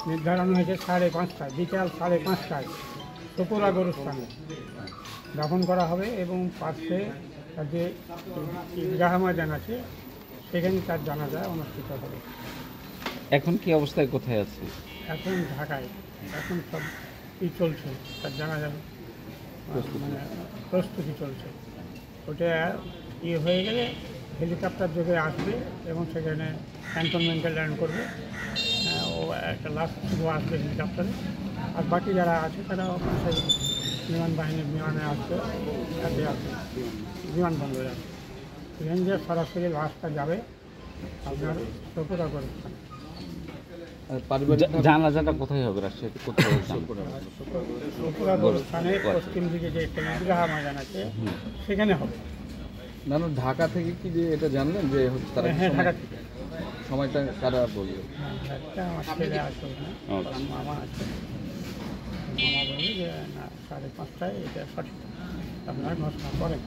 নির্ধারণ হয়েছে 5:30 বিকাল 5:30টায় সপুরা গরুস্থানে দাফন করা হবে এবং পাশে তার যে ঈদগাহ ময়দান আছে সেখানে তার জানাজা অনুষ্ঠিত হবে। এখন কি অবস্থায় কোথায় আছে? এখন ঢাকায়, এখন সব চলছে, তার জানাজা মানে প্রস্তুতি চলছে। ওটা হয়ে গেলে হেলিকপ্টার যোগে আসবে এবং সেখানে ক্যান্টনমেন্টে ল্যান্ড করবে। ও একটা লাস্ট শুধু আসবে হেলিকপ্টারে, আর বাকি যারা আছে তারা সেই বিমান বাহিনীর বিমানে আসবে, তাতে আসবে বিমানবন্দরে আসবে। সেখান দিয়ে সরাসরি লাশটা যাবে আপনার সপুরা গরুস্থানে। জানাজাটা কোথায় হবে? রাজশাহীতে কোথায় হবে? সপুরা গরুস্থানে পশ্চিম দিকে যে একটা ঈদগাহ ময়দান আছে সেখানে হবে। না না, ঢাকা থেকে কি যে এটা জানলেন যে তারা হ্যাঁ, ঢাকা থেকে। সময়টা কারা বলবে? একটা আমার ছেলে আছে, মামা আছে, মামা বলে যে না 5:30টায় এটা সঠিক আপনারা ঘোষণা করেন।